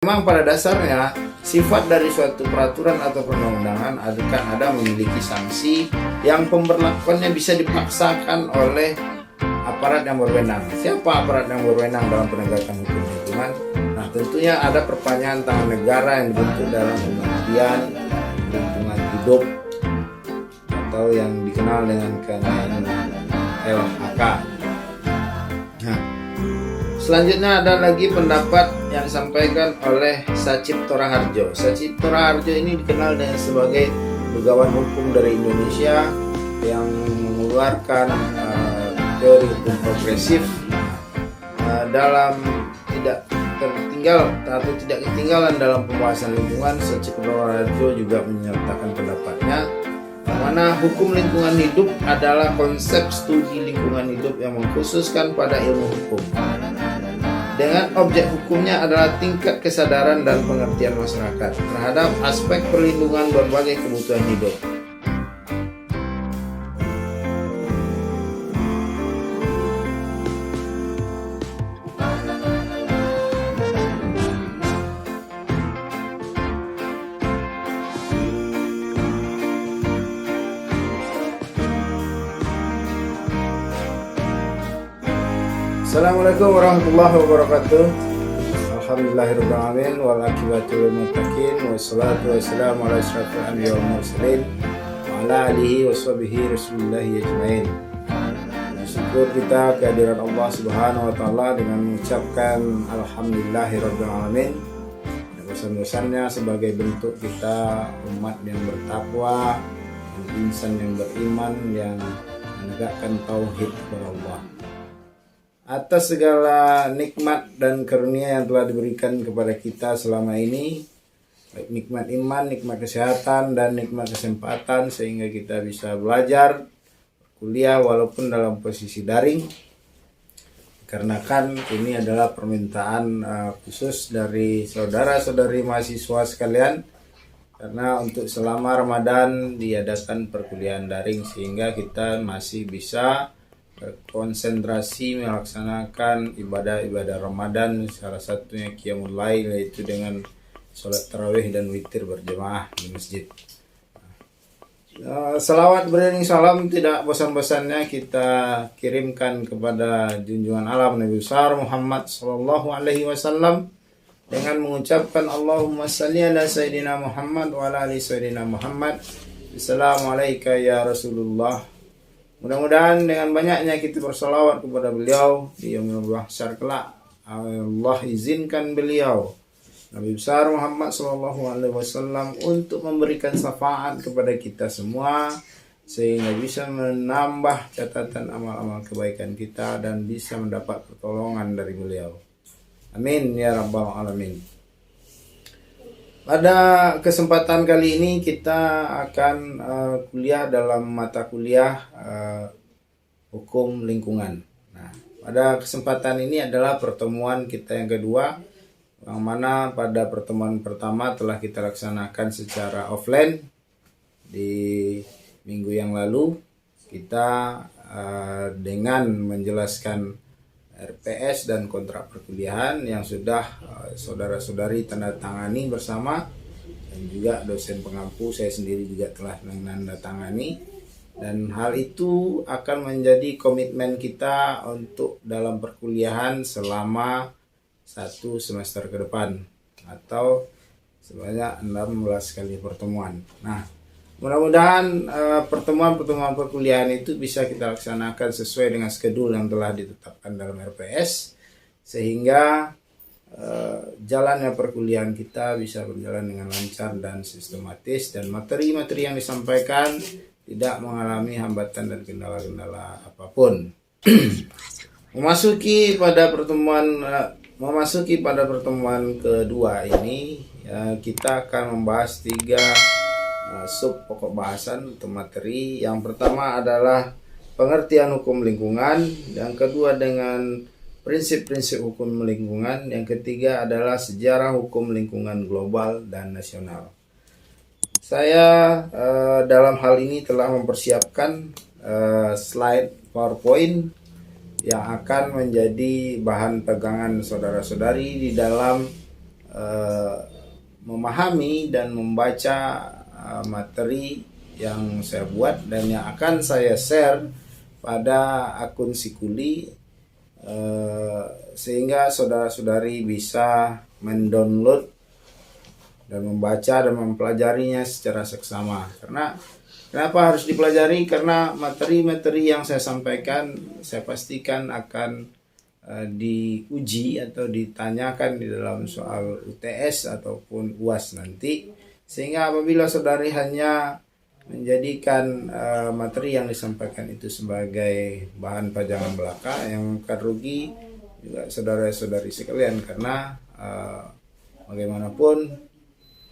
Memang pada dasarnya sifat dari suatu peraturan atau perundang-undangan akan ada memiliki sanksi yang pemberlakuannya bisa dipaksakan oleh aparat yang berwenang. Siapa aparat yang berwenang dalam penegakan hukum lingkungan? Nah, tentunya ada perpanjangan tangan negara yang dibentuk dalam Kementerian Lingkungan Hidup atau yang dikenal dengan KLHK. Nah, selanjutnya ada lagi pendapat yang disampaikan oleh Sacipto Raharjo. Sacipto Raharjo ini dikenal dengan sebagai begawan hukum dari Indonesia yang mengeluarkan teori hukum progresif dalam tidak tertinggal atau tidak ketinggalan dalam pembahasan lingkungan. Sacipto Raharjo juga menyertakan pendapatnya mana hukum lingkungan hidup adalah konsep studi lingkungan hidup yang mengkhususkan pada ilmu hukum dengan objek hukumnya adalah tingkat kesadaran dan pengertian masyarakat terhadap aspek perlindungan berbagai kebutuhan hidup. Assalamualaikum warahmatullahi wabarakatuh. Alhamdulillahirrahmanirrahim. Wal akibatu lil muttaqin. Wassalatu wassalamu ala asyrafil anbiya'i wal mursalin wa ala alihi washabihi rasulillahi ajmain. Syukur kita kehadiran Allah Subhanahu wa taala dengan mengucapkan alhamdulillahirabbil alamin. Bosan-bosannya sebagai bentuk kita umat yang bertakwa, insan yang beriman yang menegakkan tauhid kepada Allah. Atas segala nikmat dan karunia yang telah diberikan kepada kita selama ini, baik nikmat iman, nikmat kesehatan, dan nikmat kesempatan sehingga kita bisa belajar, kuliah walaupun dalam posisi daring. Karena kan ini adalah permintaan khusus dari saudara-saudari mahasiswa sekalian, karena untuk selama Ramadan diadakan perkuliahan daring sehingga kita masih bisa berkonsentrasi melaksanakan ibadah-ibadah Ramadan, salah satunya Qiyamul Lail, yaitu dengan sholat tarawih dan witir berjamaah di masjid. Salawat beriring salam tidak bosan-bosannya kita kirimkan kepada junjungan alam Nabi besar Muhammad sallallahu alaihi wasallam dengan mengucapkan Allahumma shalli ala sayyidina Muhammad wa ala ali sayyidina Muhammad. Assalamualaikum ya Rasulullah. Mudah-mudahan dengan banyaknya kita bersalawat kepada beliau di yaumul mahsyar kelak, Allah izinkan beliau Nabi besar Muhammad sallallahu alaihi wasallam untuk memberikan syafaat kepada kita semua sehingga bisa menambah catatan amal-amal kebaikan kita dan bisa mendapat pertolongan dari beliau. Amin ya rabbal alamin. Pada kesempatan kali ini kita akan kuliah dalam mata kuliah hukum lingkungan. Nah, pada kesempatan ini adalah pertemuan kita yang kedua, yang mana pada pertemuan pertama telah kita laksanakan secara offline di minggu yang lalu. Kita dengan menjelaskan RPS dan kontrak perkuliahan yang sudah saudara-saudari tanda tangani bersama, dan juga dosen pengampu saya sendiri juga telah menandatangani, dan hal itu akan menjadi komitmen kita untuk dalam perkuliahan selama 1 semester ke depan atau sebanyak 16 kali pertemuan. Nah, mudah-mudahan pertemuan-pertemuan perkuliahan itu bisa kita laksanakan sesuai dengan skedul yang telah ditetapkan dalam RPS sehingga jalannya perkuliahan kita bisa berjalan dengan lancar dan sistematis dan materi-materi yang disampaikan tidak mengalami hambatan dan kendala-kendala apapun. Memasuki pada pertemuan kedua ini kita akan membahas 3 sub pokok bahasan atau materi. Yang pertama adalah pengertian hukum lingkungan, yang kedua dengan prinsip-prinsip hukum lingkungan, yang ketiga adalah sejarah hukum lingkungan global dan nasional. Saya dalam hal ini telah mempersiapkan slide PowerPoint yang akan menjadi bahan pegangan saudara-saudari di dalam memahami dan membaca materi yang saya buat dan yang akan saya share pada akun Sikuli, sehingga saudara-saudari bisa mendownload dan membaca dan mempelajarinya secara seksama. Karena kenapa harus dipelajari? Karena materi-materi yang saya sampaikan saya pastikan akan diuji atau ditanyakan di dalam soal UTS ataupun UAS nanti, sehingga apabila saudari hanya menjadikan materi yang disampaikan itu sebagai bahan pajangan belaka, yang akan rugi juga saudara-saudari sekalian, karena bagaimanapun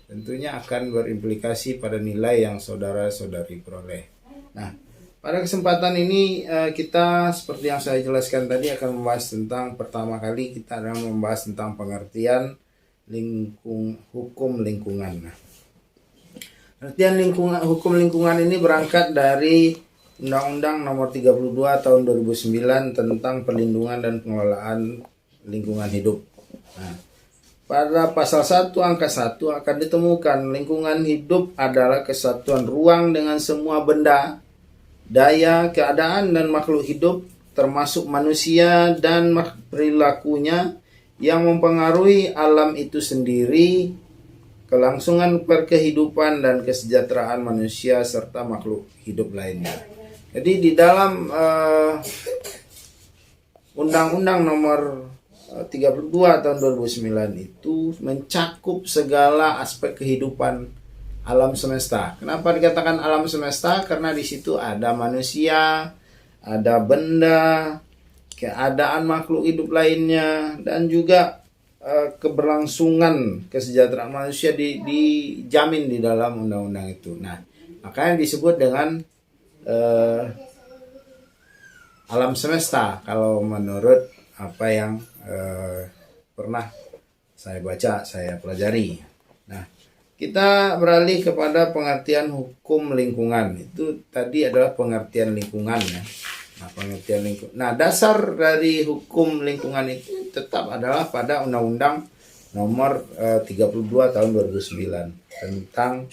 tentunya akan berimplikasi pada nilai yang saudara-saudari peroleh. Nah, pada kesempatan ini kita seperti yang saya jelaskan tadi akan membahas tentang, pertama kali kita akan membahas tentang pengertian hukum lingkungan. Nah, pengertian hukum lingkungan ini berangkat dari Undang-Undang Nomor 32 Tahun 2009 tentang perlindungan dan pengelolaan lingkungan hidup. Nah, pada pasal 1 angka 1 akan ditemukan lingkungan hidup adalah kesatuan ruang dengan semua benda, daya, keadaan, dan makhluk hidup, termasuk manusia dan perilakunya yang mempengaruhi alam itu sendiri, kelangsungan perkehidupan dan kesejahteraan manusia serta makhluk hidup lainnya. Jadi di dalam Undang-Undang Nomor 32 tahun 2009 itu mencakup segala aspek kehidupan alam semesta. Kenapa dikatakan alam semesta? Karena di situ ada manusia, ada benda, keadaan makhluk hidup lainnya, dan juga keberlangsungan kesejahteraan manusia dijamin di dalam undang-undang itu. Nah, makanya disebut dengan alam semesta kalau menurut apa yang pernah saya baca, saya pelajari. Nah, kita beralih kepada pengertian hukum lingkungan. Itu tadi adalah pengertian lingkungan ya. Nah, dasar dari hukum lingkungan itu tetap adalah pada Undang-Undang Nomor 32 Tahun 2009 tentang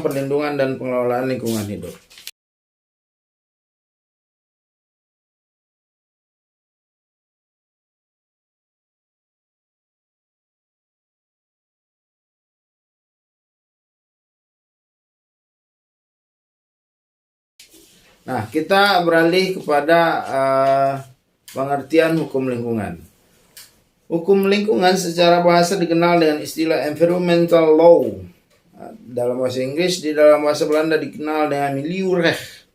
perlindungan dan pengelolaan lingkungan hidup. Nah, kita beralih kepada pengertian hukum lingkungan. Hukum lingkungan secara bahasa dikenal dengan istilah environmental law. Dalam bahasa Inggris, di dalam bahasa Belanda dikenal dengan Milieurecht.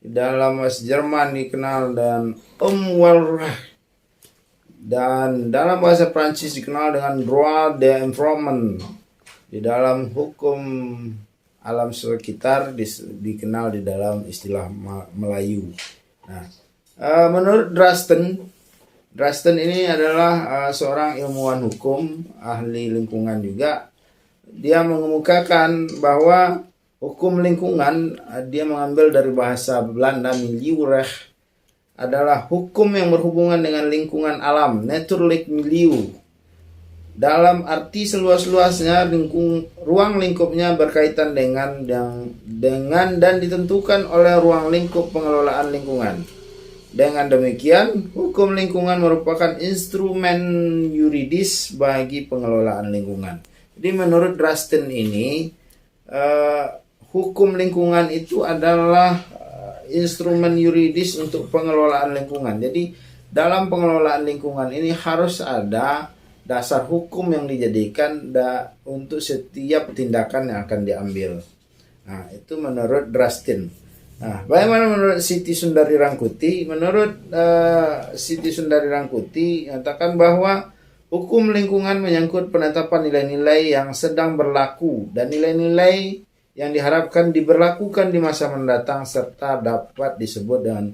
Di dalam bahasa Jerman dikenal dengan Umweltrecht. Dan dalam bahasa Prancis dikenal dengan droit de l'environnement. Di dalam hukum alam sekitar dikenal di dalam istilah Melayu. Nah, menurut Drusten ini adalah seorang ilmuwan hukum, ahli lingkungan juga. Dia mengemukakan bahwa hukum lingkungan, dia mengambil dari bahasa Belanda Milieurecht, adalah hukum yang berhubungan dengan lingkungan alam, natuurlijk milieu. Dalam arti seluas-luasnya, ruang lingkupnya berkaitan dengan dan ditentukan oleh ruang lingkup pengelolaan lingkungan. Dengan demikian, hukum lingkungan merupakan instrumen yuridis bagi pengelolaan lingkungan. Jadi menurut Drusten ini, hukum lingkungan itu adalah instrumen yuridis untuk pengelolaan lingkungan. Jadi dalam pengelolaan lingkungan ini harus ada dasar hukum yang dijadikan untuk setiap tindakan yang akan diambil. Nah, itu menurut Drusten. Nah, bagaimana menurut Siti Sundari Rangkuti? Menurut Siti Sundari Rangkuti nyatakan bahwa hukum lingkungan menyangkut penetapan nilai-nilai yang sedang berlaku dan nilai-nilai yang diharapkan diberlakukan di masa mendatang serta dapat disebut dengan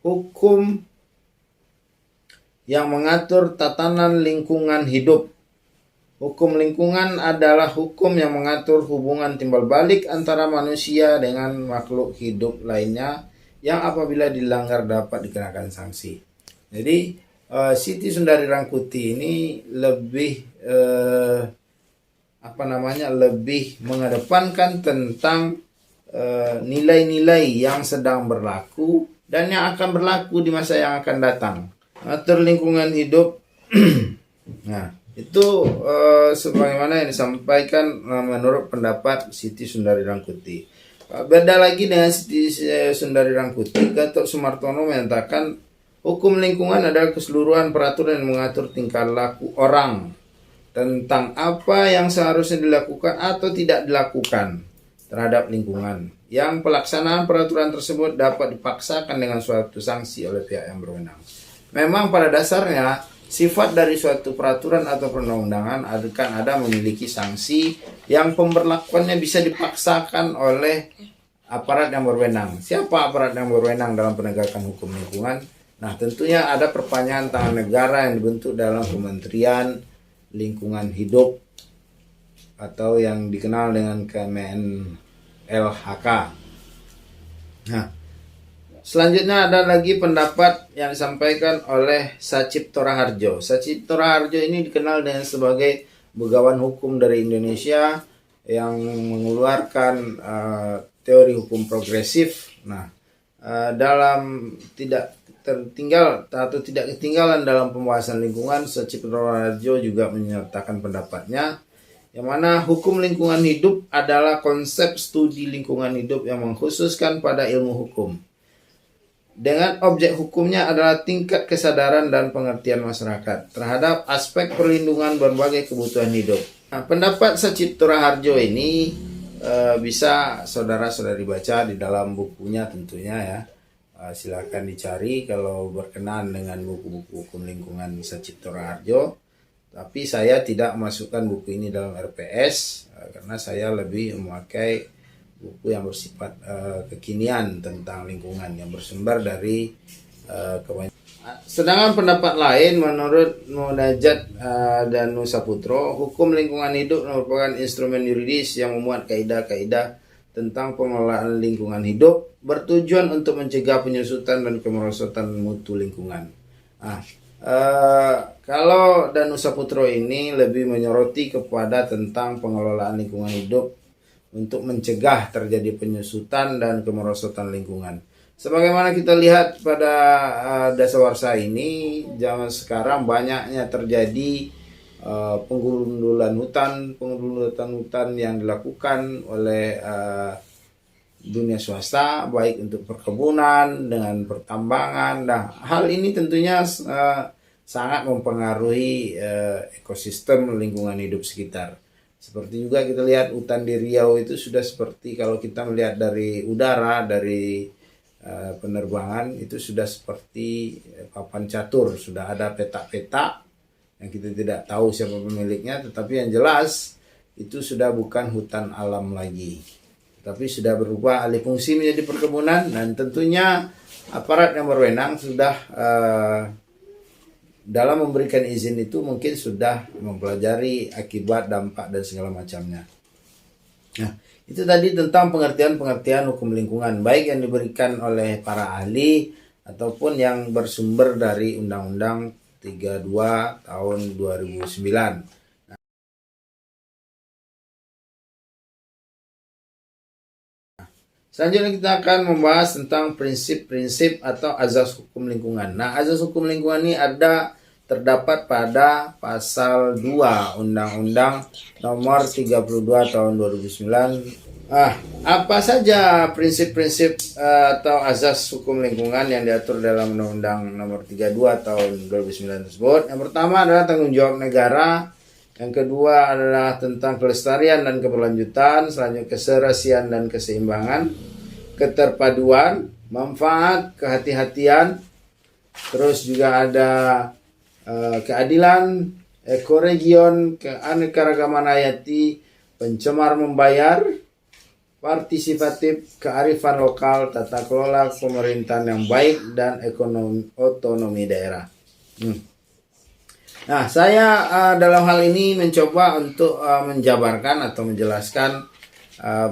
hukum yang mengatur tatanan lingkungan hidup. Hukum lingkungan adalah hukum yang mengatur hubungan timbal balik antara manusia dengan makhluk hidup lainnya yang apabila dilanggar dapat dikenakan sanksi. Jadi Siti Sundari Rangkuti ini lebih lebih mengedepankan tentang nilai-nilai yang sedang berlaku dan yang akan berlaku di masa yang akan datang. Atur lingkungan hidup. Nah, itu sebagaimana yang disampaikan menurut pendapat Siti Sundari Rangkuti. Beda lagi dengan Siti Sundari Rangkuti, Gatot Sumartono menyatakan hukum lingkungan adalah keseluruhan peraturan yang mengatur tingkah laku orang tentang apa yang seharusnya dilakukan atau tidak dilakukan terhadap lingkungan. Yang pelaksanaan peraturan tersebut dapat dipaksakan dengan suatu sanksi oleh pihak yang berwenang. Memang pada dasarnya sifat dari suatu peraturan atau perundang-undangan akan ada memiliki sanksi yang pemberlakuannya bisa dipaksakan oleh aparat yang berwenang. Siapa aparat yang berwenang dalam penegakan hukum lingkungan? Nah, tentunya ada perpanjangan tangan negara yang dibentuk dalam Kementerian Lingkungan Hidup atau yang dikenal dengan KMNLHK. Nah, selanjutnya ada lagi pendapat yang disampaikan oleh Sacipto Raharjo. Sacipto Raharjo ini dikenal dengan sebagai begawan hukum dari Indonesia yang mengeluarkan teori hukum progresif. Nah, dalam tidak ketinggalan dalam pembahasan lingkungan, Sacipto Raharjo juga menyertakan pendapatnya yang mana hukum lingkungan hidup adalah konsep studi lingkungan hidup yang mengkhususkan pada ilmu hukum. Dengan objek hukumnya adalah tingkat kesadaran dan pengertian masyarakat terhadap aspek perlindungan berbagai kebutuhan hidup. Nah, pendapat Sacipto Raharjo ini bisa saudara-saudari baca di dalam bukunya tentunya ya. Silakan dicari kalau berkenan dengan buku-buku hukum lingkungan Sacipto Raharjo. Tapi saya tidak memasukkan buku ini dalam RPS karena saya lebih memakai buku yang bersifat kekinian tentang lingkungan yang bersumber dari sedangkan pendapat lain menurut Munajat Danu Saputro, hukum lingkungan hidup merupakan instrumen yuridis yang memuat kaidah-kaidah tentang pengelolaan lingkungan hidup bertujuan untuk mencegah penyusutan dan kemerosotan mutu lingkungan. Kalau Danu Saputro ini lebih menyoroti kepada tentang pengelolaan lingkungan hidup untuk mencegah terjadi penyusutan dan kemerosotan lingkungan. Sebagaimana kita lihat pada dasawarsa ini, zaman sekarang banyaknya terjadi penggundulan hutan yang dilakukan oleh dunia swasta, baik untuk perkebunan dengan pertambangan. Nah, hal ini tentunya sangat mempengaruhi ekosistem lingkungan hidup sekitar. Seperti juga kita lihat hutan di Riau itu sudah seperti kalau kita melihat dari udara, dari penerbangan itu sudah seperti papan catur, sudah ada peta-peta yang kita tidak tahu siapa pemiliknya, tetapi yang jelas itu sudah bukan hutan alam lagi, tapi sudah berubah alih fungsi menjadi perkebunan. Dan tentunya aparat yang berwenang sudah dalam memberikan izin itu mungkin sudah mempelajari akibat, dampak, dan segala macamnya. Nah, itu tadi tentang pengertian-pengertian hukum lingkungan, baik yang diberikan oleh para ahli ataupun yang bersumber dari Undang-Undang 32 tahun 2009. Selanjutnya kita akan membahas tentang prinsip-prinsip atau azas hukum lingkungan. Nah, azas hukum lingkungan ini terdapat pada pasal 2 Undang-Undang nomor 32 tahun 2009. Apa saja prinsip-prinsip atau azas hukum lingkungan yang diatur dalam Undang-Undang nomor 32 tahun 2009 tersebut? Yang pertama adalah tanggung jawab negara. Yang kedua adalah tentang kelestarian dan keberlanjutan, selanjutnya keserasian dan keseimbangan, keterpaduan, manfaat, kehati-hatian, terus juga ada keadilan, ekoregion, keanekaragaman hayati, pencemar membayar, partisipatif, kearifan lokal, tata kelola pemerintahan yang baik, dan otonomi daerah. Nah, saya dalam hal ini mencoba untuk menjabarkan atau menjelaskan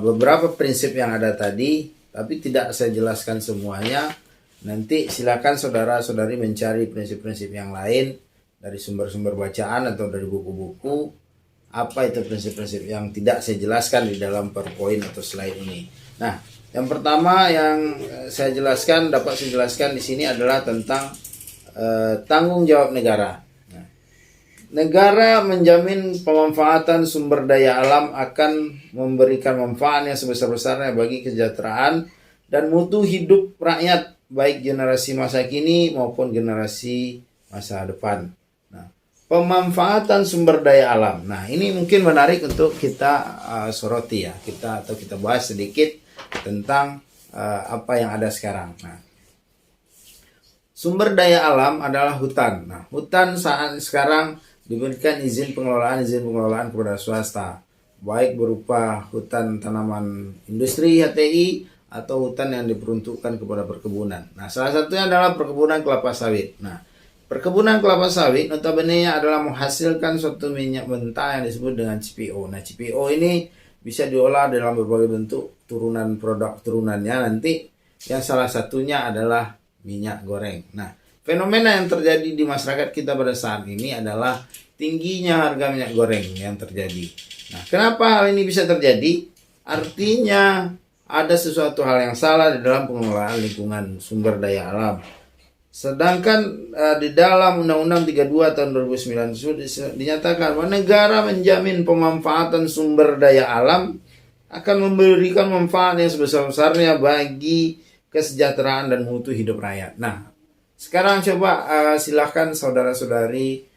beberapa prinsip yang ada tadi, tapi tidak saya jelaskan semuanya Nanti silakan saudara-saudari mencari prinsip-prinsip yang lain dari sumber-sumber bacaan atau dari buku-buku. Apa itu prinsip-prinsip yang tidak saya jelaskan di dalam PowerPoint atau slide ini. Nah, yang pertama yang dapat saya jelaskan di sini adalah tentang tanggung jawab negara. Nah, negara menjamin pemanfaatan sumber daya alam akan memberikan manfaat yang sebesar-besarnya bagi kesejahteraan dan mutu hidup rakyat, baik generasi masa kini maupun generasi masa depan. Nah, pemanfaatan sumber daya alam. Nah, ini mungkin menarik untuk kita soroti ya, kita bahas sedikit tentang apa yang ada sekarang. Nah, sumber daya alam adalah hutan. Nah, hutan saat sekarang diberikan izin pengelolaan kepada swasta, baik berupa hutan tanaman industri HTI atau hutan yang diperuntukkan kepada perkebunan. Nah, salah satunya adalah perkebunan kelapa sawit. Nah, perkebunan kelapa sawit notabene adalah menghasilkan suatu minyak mentah yang disebut dengan CPO. Nah, CPO ini bisa diolah dalam berbagai bentuk produk turunannya nanti, yang salah satunya adalah minyak goreng. Nah, fenomena yang terjadi di masyarakat kita pada saat ini adalah tingginya harga minyak goreng yang terjadi. Nah, kenapa hal ini bisa terjadi? Artinya ada sesuatu hal yang salah di dalam pengelolaan lingkungan sumber daya alam. Sedangkan di dalam Undang-Undang 32 tahun 2009 dinyatakan bahwa negara menjamin pemanfaatan sumber daya alam akan memberikan manfaat yang sebesar-besarnya bagi kesejahteraan dan mutu hidup rakyat. Nah, sekarang coba silahkan saudara-saudari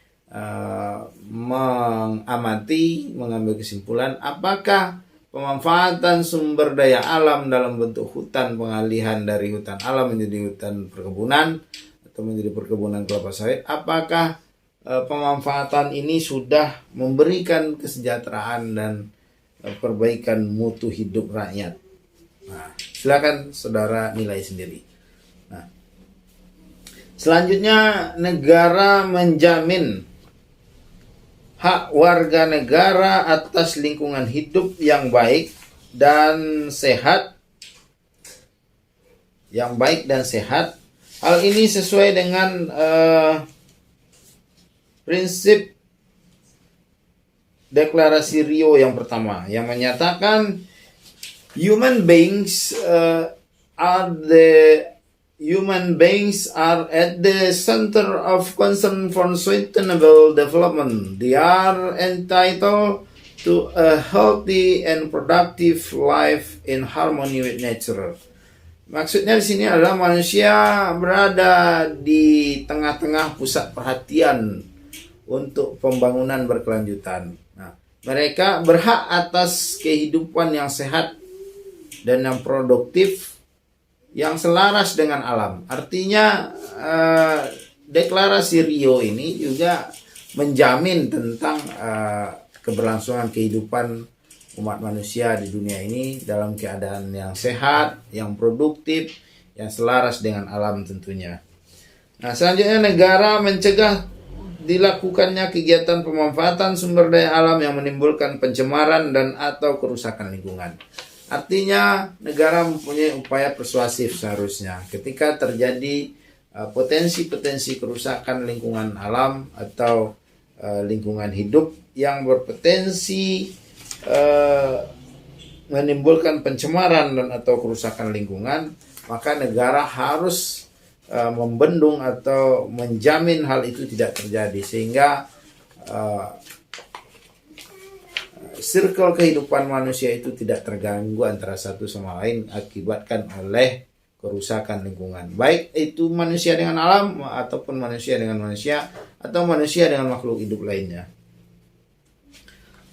mengamati, mengambil kesimpulan apakah pemanfaatan sumber daya alam dalam bentuk hutan, pengalihan dari hutan alam menjadi hutan perkebunan atau menjadi perkebunan kelapa sawit, apakah pemanfaatan ini sudah memberikan kesejahteraan dan perbaikan mutu hidup rakyat? Nah, silakan saudara nilai sendiri. Nah, selanjutnya, negara menjamin hak warga negara atas lingkungan hidup yang baik dan sehat. Hal ini sesuai dengan prinsip deklarasi Rio yang pertama, yang menyatakan human beings are at the center of concern for sustainable development. They are entitled to a healthy and productive life in harmony with nature. Maksudnya di sini adalah manusia berada di tengah-tengah pusat perhatian untuk pembangunan berkelanjutan. Nah, mereka berhak atas kehidupan yang sehat dan yang produktif, yang selaras dengan alam. Artinya deklarasi Rio ini juga menjamin tentang keberlangsungan kehidupan umat manusia di dunia ini dalam keadaan yang sehat, yang produktif, yang selaras dengan alam tentunya. Nah, selanjutnya negara mencegah dilakukannya kegiatan pemanfaatan sumber daya alam yang menimbulkan pencemaran dan atau kerusakan lingkungan. Artinya negara mempunyai upaya persuasif seharusnya ketika terjadi potensi-potensi kerusakan lingkungan alam atau lingkungan hidup yang berpotensi menimbulkan pencemaran dan atau kerusakan lingkungan, maka negara harus membendung atau menjamin hal itu tidak terjadi sehingga circle kehidupan manusia itu tidak terganggu antara satu sama lain akibatkan oleh kerusakan lingkungan. Baik itu manusia dengan alam ataupun manusia dengan manusia atau manusia dengan makhluk hidup lainnya.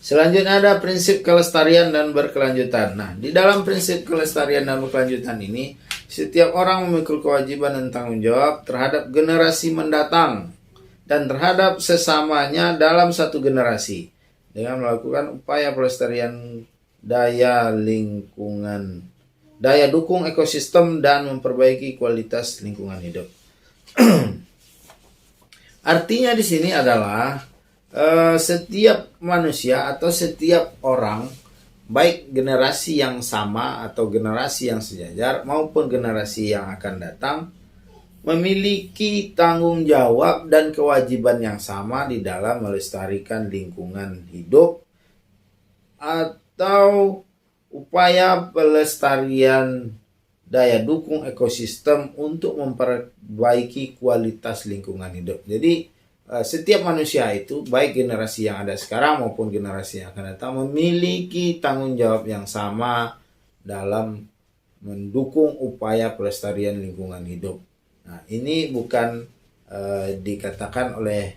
Selanjutnya ada prinsip kelestarian dan berkelanjutan. Nah, di dalam prinsip kelestarian dan berkelanjutan ini, setiap orang memikul kewajiban dan tanggung jawab terhadap generasi mendatang dan terhadap sesamanya dalam satu generasi, dengan melakukan upaya pelestarian daya lingkungan, daya dukung ekosistem, dan memperbaiki kualitas lingkungan hidup. Artinya di sini adalah setiap manusia atau setiap orang, baik generasi yang sama atau generasi yang sejajar maupun generasi yang akan datang, memiliki tanggung jawab dan kewajiban yang sama di dalam melestarikan lingkungan hidup atau upaya pelestarian daya dukung ekosistem untuk memperbaiki kualitas lingkungan hidup. Jadi setiap manusia itu, baik generasi yang ada sekarang maupun generasi yang akan datang, memiliki tanggung jawab yang sama dalam mendukung upaya pelestarian lingkungan hidup. Nah, ini bukan dikatakan oleh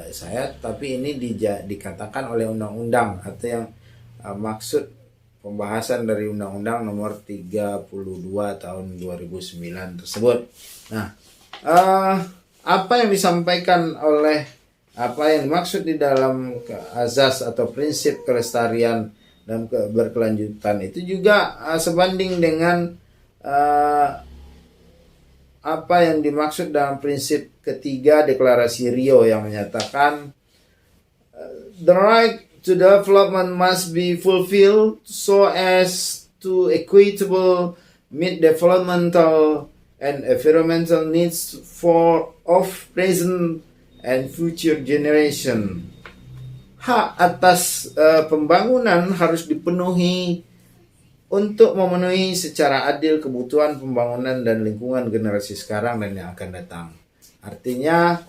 saya, tapi ini dikatakan oleh undang-undang atau yang maksud pembahasan dari Undang-Undang Nomor 32 Tahun 2009 tersebut. Nah, apa yang disampaikan oleh apa yang dimaksud di dalam azas atau prinsip kelestarian dan berkelanjutan itu juga sebanding dengan apa yang dimaksud dalam prinsip ketiga Deklarasi Rio yang menyatakan the right to development must be fulfilled so as to equitable meet developmental and environmental needs of present and future generation. Hak atas pembangunan harus dipenuhi untuk memenuhi secara adil kebutuhan pembangunan dan lingkungan generasi sekarang dan yang akan datang. Artinya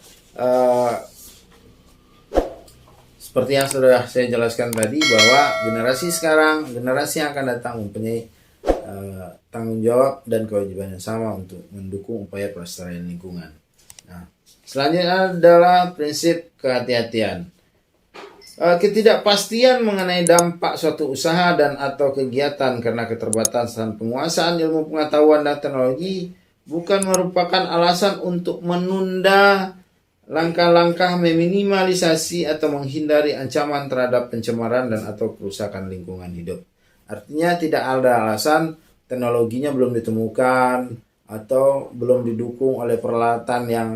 seperti yang sudah saya jelaskan tadi, bahwa generasi sekarang, generasi yang akan datang mempunyai tanggung jawab dan kewajiban yang sama untuk mendukung upaya pelestarian lingkungan. Nah, selanjutnya adalah prinsip kehati-hatian. Ketidakpastian mengenai dampak suatu usaha dan atau kegiatan karena keterbatasan penguasaan ilmu pengetahuan dan teknologi bukan merupakan alasan untuk menunda langkah-langkah meminimalisasi atau menghindari ancaman terhadap pencemaran dan atau kerusakan lingkungan hidup. Artinya tidak ada alasan teknologinya belum ditemukan atau belum didukung oleh peralatan yang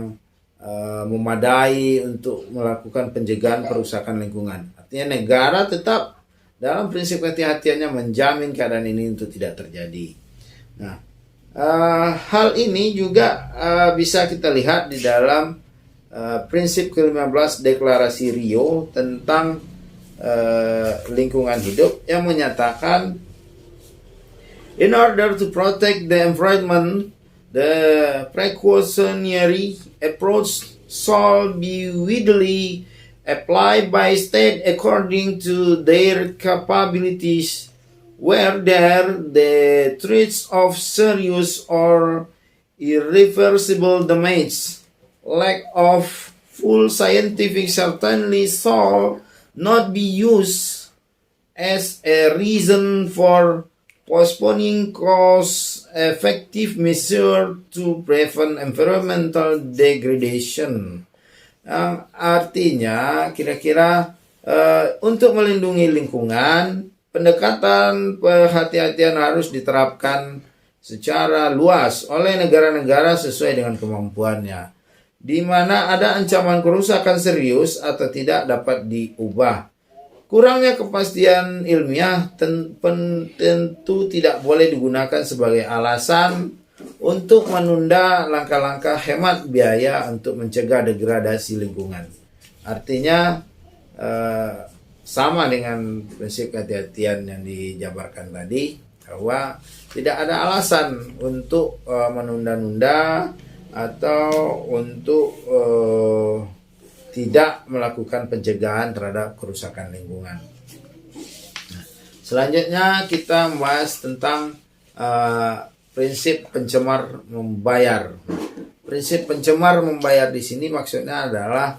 memadai untuk melakukan pencegahan kerusakan lingkungan. Artinya negara tetap dalam prinsip kehati-hatiannya menjamin keadaan ini untuk tidak terjadi. Nah, hal ini juga bisa kita lihat di dalam prinsip ke-15 Deklarasi Rio tentang lingkungan hidup yang menyatakan in order to protect the environment, the precautionary approach shall be widely applied by state according to their capabilities, where there the threats of serious or irreversible damage, lack of full scientific certainty shall not be used as a reason for postponing cost-effective measure to prevent environmental degradation. Artinya kira-kira untuk melindungi lingkungan, pendekatan kehati-hatian harus diterapkan secara luas oleh negara-negara sesuai dengan kemampuannya, di mana ada ancaman kerusakan serius atau tidak dapat diubah. Kurangnya kepastian ilmiah tentu tidak boleh digunakan sebagai alasan untuk menunda langkah-langkah hemat biaya untuk mencegah degradasi lingkungan. Artinya sama dengan prinsip kehati-hatian yang dijabarkan tadi, bahwa tidak ada alasan untuk menunda-nunda atau untuk tidak melakukan pencegahan terhadap kerusakan lingkungan. Nah, selanjutnya kita membahas tentang prinsip pencemar membayar. Prinsip pencemar membayar di sini maksudnya adalah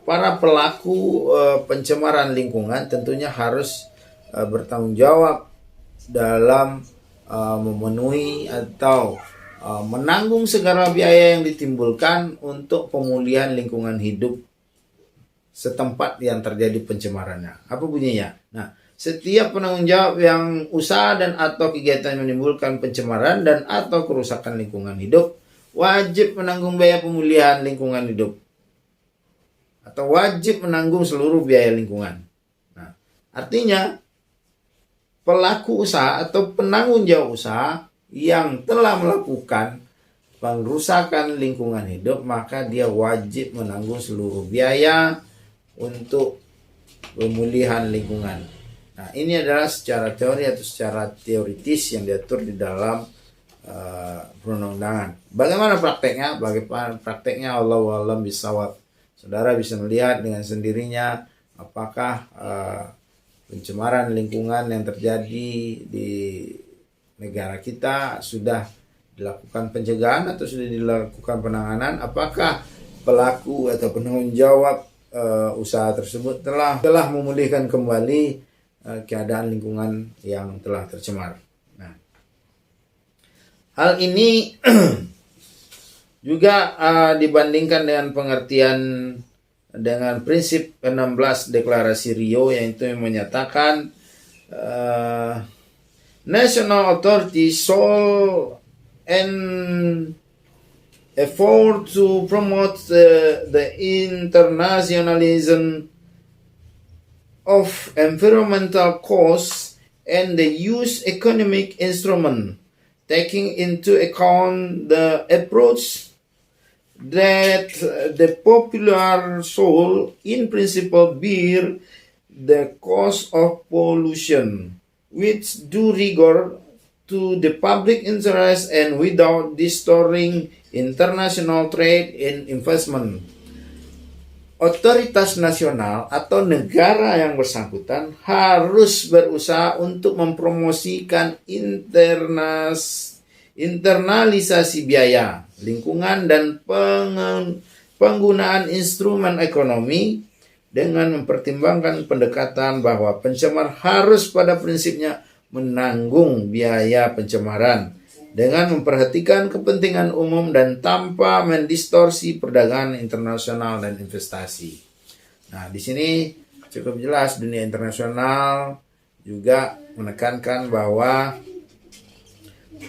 para pelaku pencemaran lingkungan tentunya harus bertanggung jawab dalam memenuhi atau menanggung segala biaya yang ditimbulkan untuk pemulihan lingkungan hidup setempat yang terjadi pencemarannya. Apa bunyinya? Nah, setiap penanggung jawab yang usaha dan atau kegiatan yang menimbulkan pencemaran dan atau kerusakan lingkungan hidup wajib menanggung biaya pemulihan lingkungan hidup atau wajib menanggung seluruh biaya lingkungan. Nah, artinya pelaku usaha atau penanggung jawab usaha yang telah melakukan pengrusakan lingkungan hidup, maka dia wajib menanggung seluruh biaya untuk pemulihan lingkungan. Nah, ini adalah secara teori atau secara teoritis yang diatur di dalam perundang-undangan. Bagaimana prakteknya? Bagaimana prakteknya, Allahu a'lam bishawab. Saudara bisa melihat dengan sendirinya apakah pencemaran lingkungan yang terjadi di negara kita sudah dilakukan pencegahan atau sudah dilakukan penanganan. Apakah pelaku atau penanggung jawab usaha tersebut telah memulihkan kembali keadaan lingkungan yang telah tercemar. Nah, hal ini juga dibandingkan dengan pengertian dengan prinsip 16 Deklarasi Rio, yaitu menyatakan national authority shall and effort to promote the internationalism of environmental cause and the use economic instrument, taking into account the approach that the popular soul in principle bear the cause of pollution, with due regard to the public interest and without distorting international trade and investment. Otoritas nasional atau negara yang bersangkutan harus berusaha untuk mempromosikan internalisasi biaya lingkungan dan penggunaan instrumen ekonomi dengan mempertimbangkan pendekatan bahwa pencemar harus pada prinsipnya menanggung biaya pencemaran dengan memperhatikan kepentingan umum dan tanpa mendistorsi perdagangan internasional dan investasi. Nah, di sini cukup jelas dunia internasional juga menekankan bahwa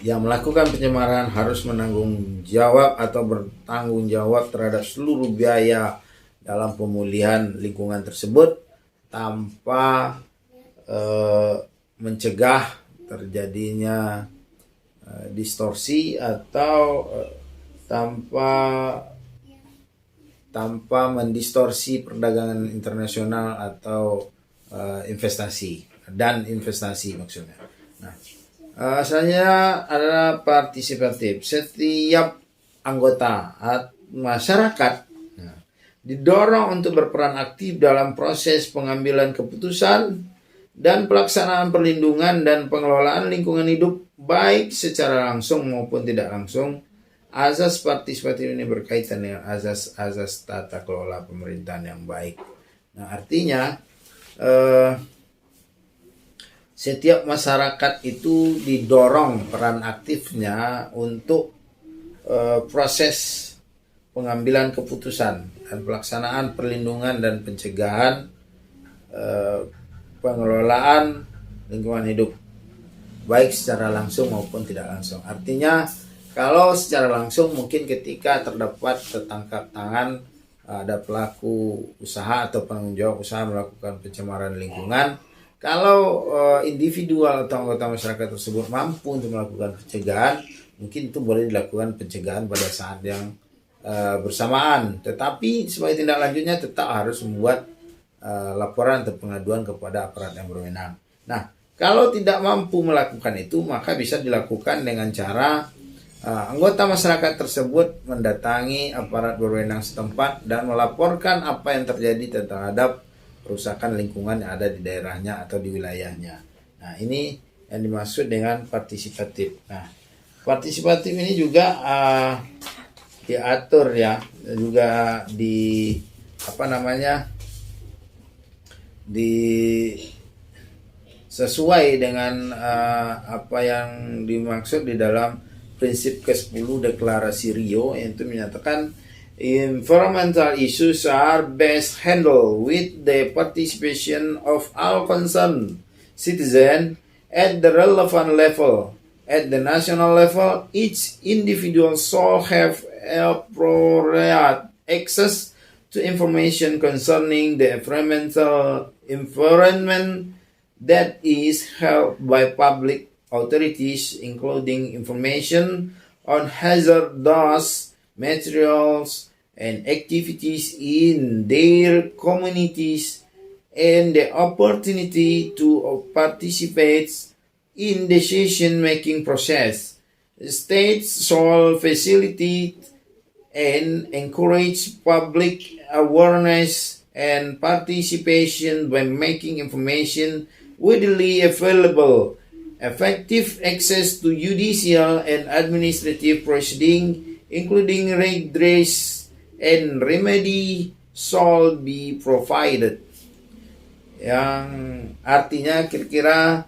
yang melakukan pencemaran harus menanggung jawab atau bertanggung jawab terhadap seluruh biaya dalam pemulihan lingkungan tersebut tanpa mencegah terjadinya distorsi atau tanpa mendistorsi perdagangan internasional atau investasi maksudnya. Nah, selanjutnya adalah partisipatif. Setiap anggota masyarakat didorong untuk berperan aktif dalam proses pengambilan keputusan dan pelaksanaan perlindungan dan pengelolaan lingkungan hidup baik secara langsung maupun tidak langsung. Azas partisipatif ini berkaitan dengan azas tata kelola pemerintahan yang baik. Nah, artinya setiap masyarakat itu didorong peran aktifnya untuk proses pengambilan keputusan dan pelaksanaan perlindungan dan pencegahan pengelolaan lingkungan hidup baik secara langsung maupun tidak langsung. Artinya kalau secara langsung mungkin ketika terdapat tertangkap tangan ada pelaku usaha atau penanggung jawab usaha melakukan pencemaran lingkungan, kalau individual atau anggota masyarakat tersebut mampu untuk melakukan pencegahan, mungkin itu boleh dilakukan pencegahan pada saat yang bersamaan. Tetapi sebagai tindak lanjutnya tetap harus membuat laporan atau pengaduan kepada aparat yang berwenang. Nah, kalau tidak mampu melakukan itu, maka bisa dilakukan dengan cara anggota masyarakat tersebut mendatangi aparat berwenang setempat dan melaporkan apa yang terjadi terhadap kerusakan lingkungan yang ada di daerahnya atau di wilayahnya. Nah, ini yang dimaksud dengan partisipatif. Nah, partisipatif ini juga diatur ya, juga sesuai dengan apa yang dimaksud di dalam prinsip ke-10 Deklarasi Rio, yaitu menyatakan environmental issues are best handled with the participation of all concerned citizens at the relevant level. At the national level, each individual shall have appropriate access to information concerning the environment that is held by public authorities, including information on hazardous materials and activities in their communities and the opportunity to participate in decision-making process. States shall facilitate and encourage public awareness and participation by making information widely available, effective access to judicial and administrative proceeding, including redress and remedy shall be provided. Yang artinya kira-kira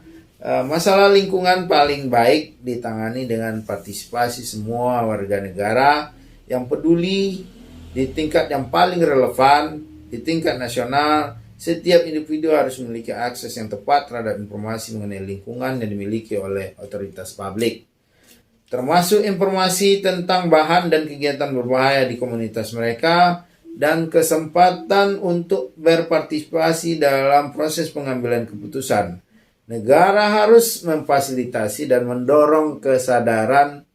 masalah lingkungan paling baik ditangani dengan partisipasi semua warga negara yang peduli di tingkat yang paling relevan, di tingkat nasional. Setiap individu harus memiliki akses yang tepat terhadap informasi mengenai lingkungan yang dimiliki oleh otoritas publik, termasuk informasi tentang bahan dan kegiatan berbahaya di komunitas mereka, dan kesempatan untuk berpartisipasi dalam proses pengambilan keputusan. Negara harus memfasilitasi dan mendorong kesadaran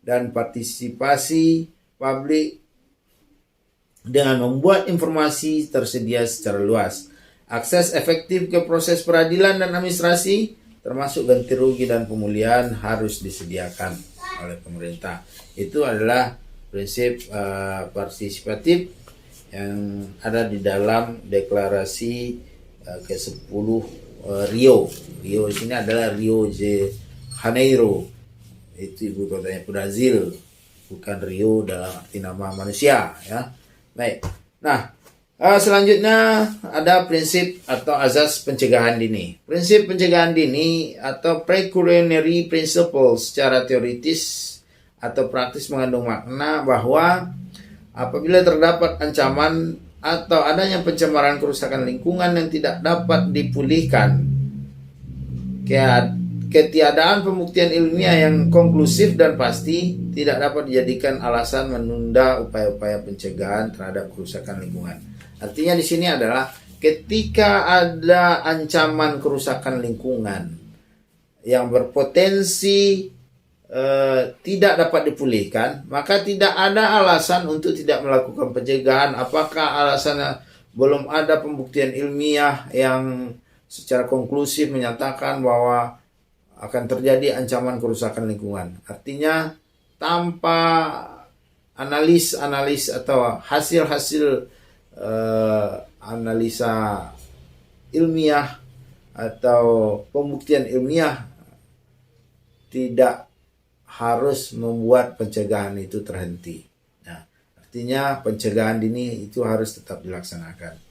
dan partisipasi publik dengan membuat informasi tersedia secara luas. Akses efektif ke proses peradilan dan administrasi, termasuk ganti rugi dan pemulihan, harus disediakan oleh pemerintah. Itu adalah prinsip partisipatif yang ada di dalam deklarasi ke-10 Rio. Rio di sini adalah Rio de Janeiro. Itu ibu kotanya Brazil, bukan Rio dalam arti nama manusia, ya. Baik. Nah, selanjutnya ada prinsip atau azas pencegahan dini. Prinsip pencegahan dini atau precautionary principle secara teoritis atau praktis mengandung makna bahwa apabila terdapat ancaman atau adanya pencemaran kerusakan lingkungan yang tidak dapat dipulihkan, ketiadaan pembuktian ilmiah yang konklusif dan pasti tidak dapat dijadikan alasan menunda upaya-upaya pencegahan terhadap kerusakan lingkungan. Artinya di sini adalah ketika ada ancaman kerusakan lingkungan yang berpotensi tidak dapat dipulihkan, maka tidak ada alasan untuk tidak melakukan pencegahan. Apakah alasannya belum ada pembuktian ilmiah yang secara konklusif menyatakan bahwa akan terjadi ancaman kerusakan lingkungan. Artinya tanpa analis atau hasil-hasil analisa ilmiah atau pembuktian ilmiah, tidak harus membuat pencegahan itu terhenti. Nah, artinya pencegahan dini itu harus tetap dilaksanakan.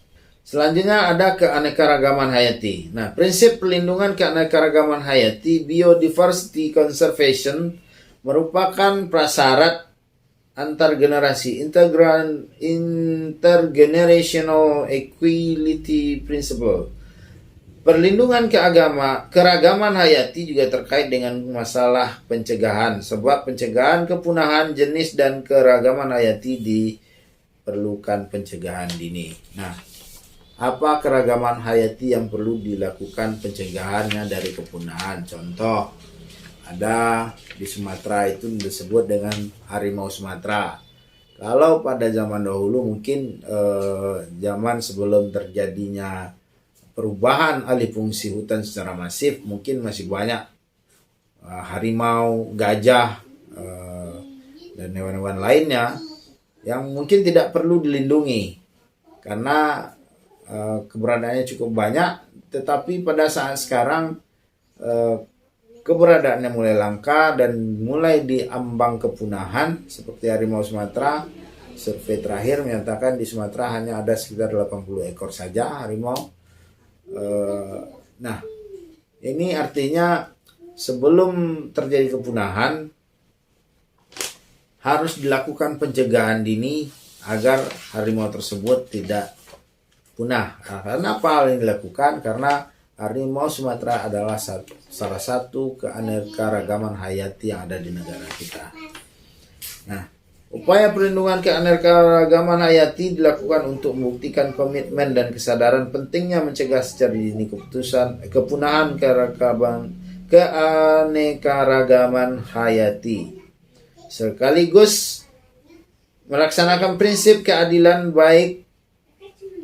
Selanjutnya ada keanekaragaman hayati. Nah, prinsip perlindungan keanekaragaman hayati, biodiversity conservation, merupakan prasyarat antar generasi, intergenerational equality principle. Perlindungan keragaman hayati juga terkait dengan masalah pencegahan, sebab pencegahan kepunahan jenis dan keragaman hayati diperlukan pencegahan dini. Nah, apa keragaman hayati yang perlu dilakukan pencegahannya dari kepunahan? Contoh, ada di Sumatera itu disebut dengan harimau Sumatera. Kalau pada zaman dahulu mungkin zaman sebelum terjadinya perubahan alih fungsi hutan secara masif, mungkin masih banyak harimau, gajah, dan hewan-hewan lainnya yang mungkin tidak perlu dilindungi karena keberadaannya cukup banyak. Tetapi pada saat sekarang keberadaannya mulai langka dan mulai diambang kepunahan seperti harimau Sumatera. Survei terakhir menyatakan di Sumatera hanya ada sekitar 80 ekor saja harimau. Nah, ini artinya sebelum terjadi kepunahan harus dilakukan pencegahan dini agar harimau tersebut tidak punah. Nah, karena apa hal ini dilakukan? Karena harimau Sumatera adalah salah satu keanekaragaman hayati yang ada di negara kita. Nah, upaya perlindungan keanekaragaman hayati dilakukan untuk membuktikan komitmen dan kesadaran pentingnya mencegah secara dini kepunahan keanekaragaman hayati. sekaligus melaksanakan prinsip keadilan baik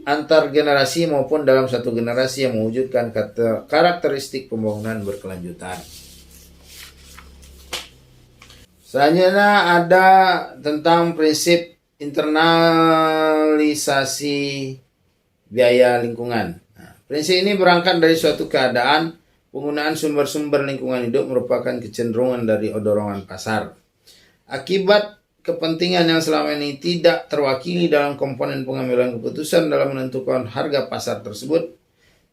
antar generasi maupun dalam satu generasi yang mewujudkan karakteristik pembangunan berkelanjutan. Selanjutnya ada tentang prinsip internalisasi biaya lingkungan. Nah, prinsip ini berangkat dari suatu keadaan penggunaan sumber-sumber lingkungan hidup merupakan kecenderungan dari dorongan pasar. Akibat kepentingan yang selama ini tidak terwakili dalam komponen pengambilan keputusan dalam menentukan harga pasar tersebut,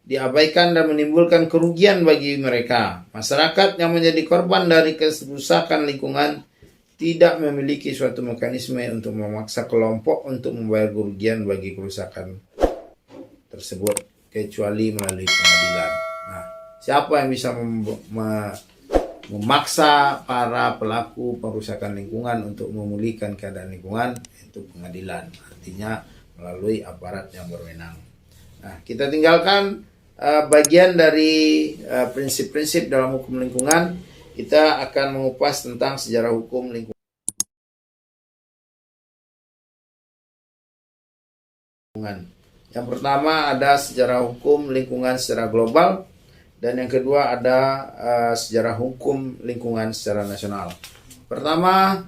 diabaikan dan menimbulkan kerugian bagi mereka. Masyarakat yang menjadi korban dari kerusakan lingkungan tidak memiliki suatu mekanisme untuk memaksa kelompok untuk membayar kerugian bagi kerusakan tersebut, kecuali melalui pengadilan. Nah, siapa yang bisa memaksa para pelaku perusakan lingkungan untuk memulihkan keadaan lingkungan? Itu pengadilan, artinya melalui aparat yang berwenang. Nah, kita tinggalkan bagian dari prinsip-prinsip dalam hukum lingkungan. Kita akan mengupas tentang sejarah hukum lingkungan. Yang pertama ada sejarah hukum lingkungan secara global, dan yang kedua ada sejarah hukum lingkungan secara nasional. Pertama,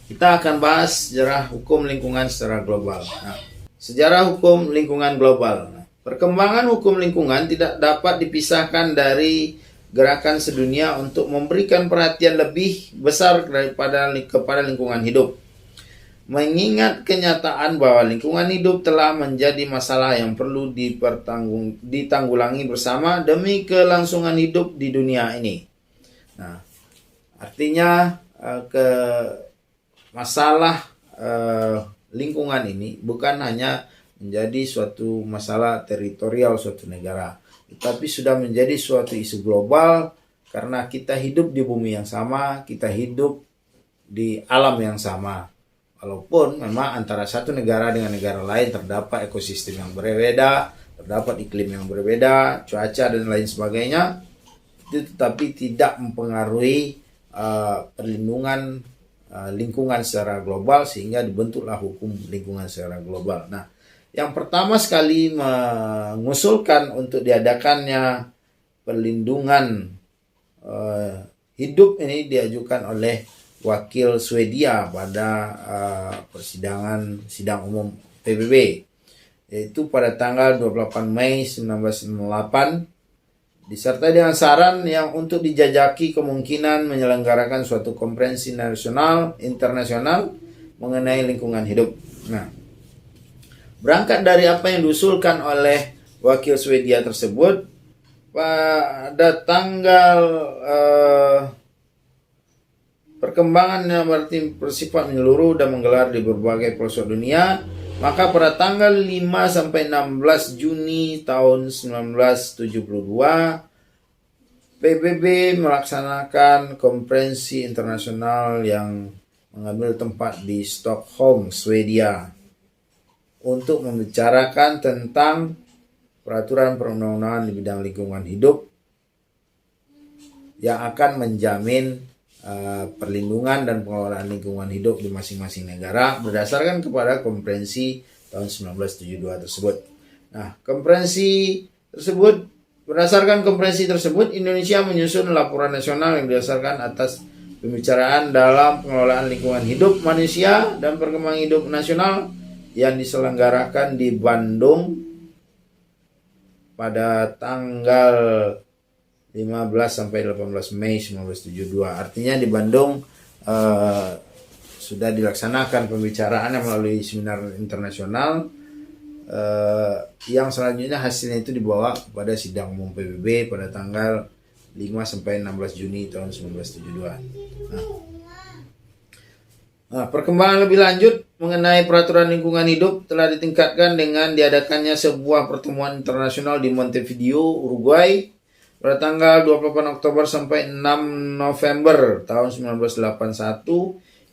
kita akan bahas sejarah hukum lingkungan secara global. Nah, sejarah hukum lingkungan global. Perkembangan hukum lingkungan tidak dapat dipisahkan dari gerakan sedunia untuk memberikan perhatian lebih besar kepada lingkungan hidup. Mengingat kenyataan bahwa lingkungan hidup telah menjadi masalah yang perlu ditanggulangi bersama demi kelangsungan hidup di dunia ini. Nah, artinya masalah lingkungan ini bukan hanya menjadi suatu masalah teritorial suatu negara, tetapi sudah menjadi suatu isu global karena kita hidup di bumi yang sama, kita hidup di alam yang sama. Walaupun memang antara satu negara dengan negara lain terdapat ekosistem yang berbeda, terdapat iklim yang berbeda, cuaca dan lain sebagainya, itu tetapi tidak mempengaruhi perlindungan lingkungan secara global sehingga dibentuklah hukum lingkungan secara global. Nah, yang pertama sekali mengusulkan untuk diadakannya perlindungan hidup ini diajukan oleh wakil Swedia pada sidang umum PBB, yaitu pada tanggal 28 Mei 1998, disertai dengan saran yang untuk dijajaki kemungkinan menyelenggarakan suatu konferensi internasional mengenai lingkungan hidup. Nah, berangkat dari apa yang diusulkan oleh wakil Swedia tersebut, pada tanggal perkembangan yang berarti bersifat menyeluruh dan menggelar di berbagai pelosok dunia, maka pada tanggal 5 sampai 16 Juni tahun 1972 PBB melaksanakan konferensi internasional yang mengambil tempat di Stockholm, Swedia, untuk membicarakan tentang peraturan perundang-undangan di bidang lingkungan hidup yang akan menjamin perlindungan dan pengelolaan lingkungan hidup di masing-masing negara berdasarkan kepada konferensi tahun 1972 tersebut. Nah, berdasarkan konferensi tersebut, Indonesia menyusun laporan nasional yang didasarkan atas pembicaraan dalam pengelolaan lingkungan hidup manusia dan perkembangan hidup nasional yang diselenggarakan di Bandung pada tanggal 15 sampai 18 Mei 1972. Artinya di Bandung sudah dilaksanakan pembicaraannya melalui seminar internasional yang selanjutnya hasilnya itu dibawa kepada sidang umum PBB pada tanggal 5 sampai 16 Juni tahun 1972. Nah, perkembangan lebih lanjut mengenai peraturan lingkungan hidup telah ditingkatkan dengan diadakannya sebuah pertemuan internasional di Montevideo, Uruguay pada tanggal 28 Oktober sampai 6 November tahun 1981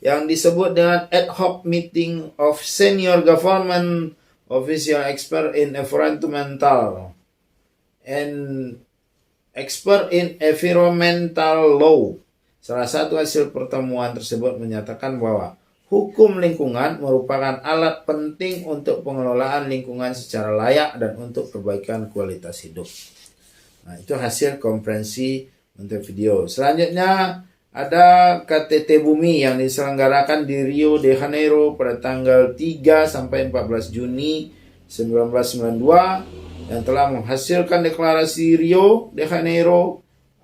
yang disebut dengan Ad Hoc Meeting of Senior Government Official Expert in Environmental and Expert in Environmental Law Salah satu hasil pertemuan tersebut menyatakan bahwa hukum lingkungan merupakan alat penting untuk pengelolaan lingkungan secara layak dan untuk perbaikan kualitas hidup. Nah, itu hasil konferensi Montevideo. Selanjutnya ada KTT Bumi yang diselenggarakan di Rio de Janeiro pada tanggal 3 sampai 14 Juni 1992 yang telah menghasilkan deklarasi Rio de Janeiro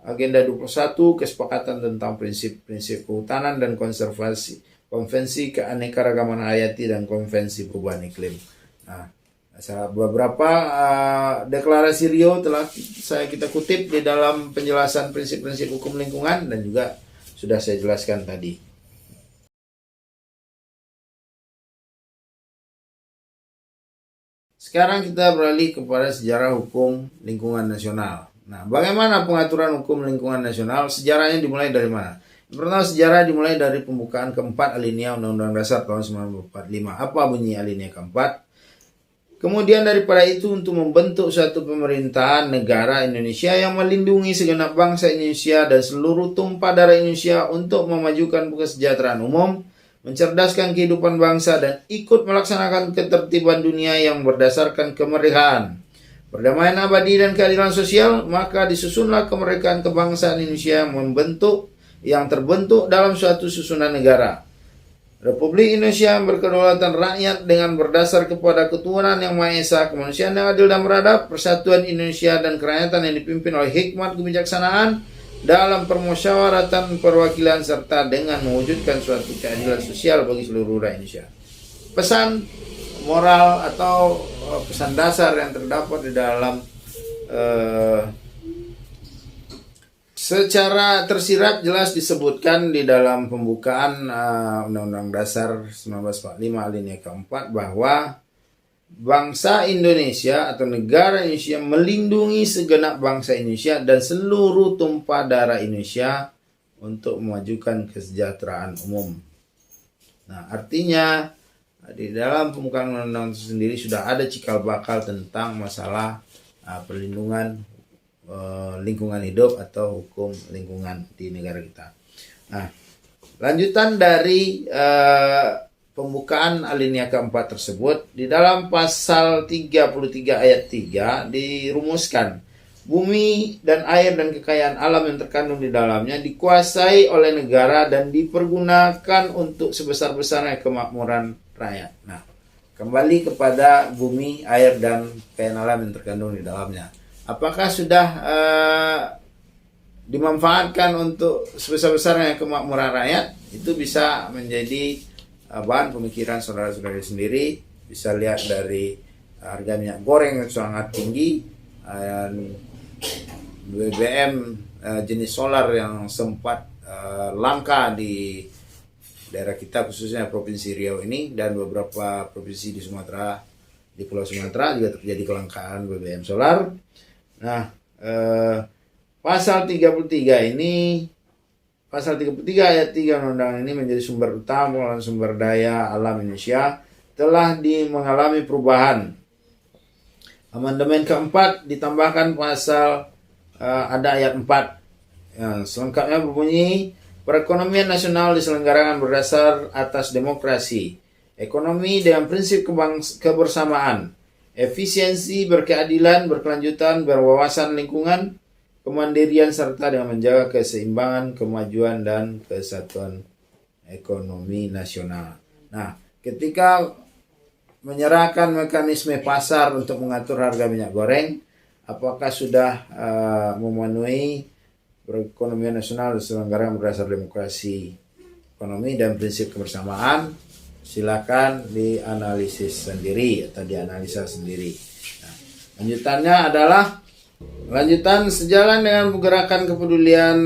Agenda 21, kesepakatan tentang prinsip-prinsip kehutanan dan konservasi, konvensi keanekaragaman hayati dan konvensi perubahan iklim. Nah, beberapa deklarasi Rio telah kita kutip di dalam penjelasan prinsip-prinsip hukum lingkungan dan juga sudah saya jelaskan tadi. Sekarang kita beralih kepada sejarah hukum lingkungan nasional. Nah, bagaimana pengaturan hukum lingkungan nasional? Sejarahnya dimulai dari mana? Pertama, sejarah dimulai dari pembukaan keempat alinea Undang-Undang Dasar tahun 1945. Apa bunyi alinea keempat? Kemudian daripada itu untuk membentuk suatu pemerintahan negara Indonesia yang melindungi segenap bangsa Indonesia dan seluruh tumpah darah Indonesia untuk memajukan kesejahteraan umum, mencerdaskan kehidupan bangsa dan ikut melaksanakan ketertiban dunia yang berdasarkan kemerdekaan, perdamaian abadi dan keadilan sosial, maka disusunlah kemerdekaan kebangsaan Indonesia yang terbentuk dalam suatu susunan negara. Republik Indonesia berkedaulatan rakyat dengan berdasar kepada ketuhanan yang Maha Esa, kemanusiaan yang adil dan beradab, persatuan Indonesia dan kerakyatan yang dipimpin oleh hikmat kebijaksanaan dalam permusyawaratan perwakilan serta dengan mewujudkan suatu keadilan sosial bagi seluruh rakyat Indonesia. Pesan moral atau pesan dasar yang terdapat di dalam secara tersirat jelas disebutkan di dalam pembukaan Undang-Undang Dasar 1945 alinea keempat bahwa bangsa Indonesia atau negara Indonesia melindungi segenap bangsa Indonesia dan seluruh tumpah darah Indonesia untuk memajukan kesejahteraan umum. Nah, artinya di dalam pembukaan undang-undang itu sendiri sudah ada cikal bakal tentang masalah perlindungan lingkungan hidup atau hukum lingkungan di negara kita. Nah, lanjutan dari pembukaan alinea keempat tersebut, di dalam pasal 33 ayat 3 dirumuskan bumi dan air dan kekayaan alam yang terkandung di dalamnya dikuasai oleh negara dan dipergunakan untuk sebesar-besarnya kemakmuran rakyat. Nah, kembali kepada bumi, air, dan kekayaan alam yang terkandung di dalamnya. Apakah sudah dimanfaatkan untuk sebesar-besarnya kemakmuran rakyat? Itu bisa menjadi bahan pemikiran saudara-saudara sendiri. Bisa lihat dari harga minyak goreng yang sangat tinggi, BBM jenis solar yang sempat langka di daerah kita, khususnya Provinsi Riau ini dan beberapa provinsi di Sumatera, di Pulau Sumatera juga terjadi kelangkaan BBM solar. Nah, pasal 33 ayat 3 undang-undang ini menjadi sumber utama dan sumber daya alam Indonesia telah mengalami perubahan. Amandemen keempat ditambahkan pasal ada ayat 4. Selengkapnya berbunyi, perekonomian nasional diselenggarakan berdasar atas demokrasi, ekonomi dengan prinsip kebersamaan, efisiensi, berkeadilan, berkelanjutan, berwawasan lingkungan, kemandirian, serta dengan menjaga keseimbangan, kemajuan, dan kesatuan ekonomi nasional. Nah, ketika menyerahkan mekanisme pasar untuk mengatur harga minyak goreng, apakah sudah memenuhi perekonomian nasional diselenggarakan berdasar demokrasi, ekonomi, dan prinsip kebersamaan? Silakan dianalisis sendiri atau dianalisa sendiri. Nah, lanjutannya adalah lanjutan sejalan dengan pergerakan kepedulian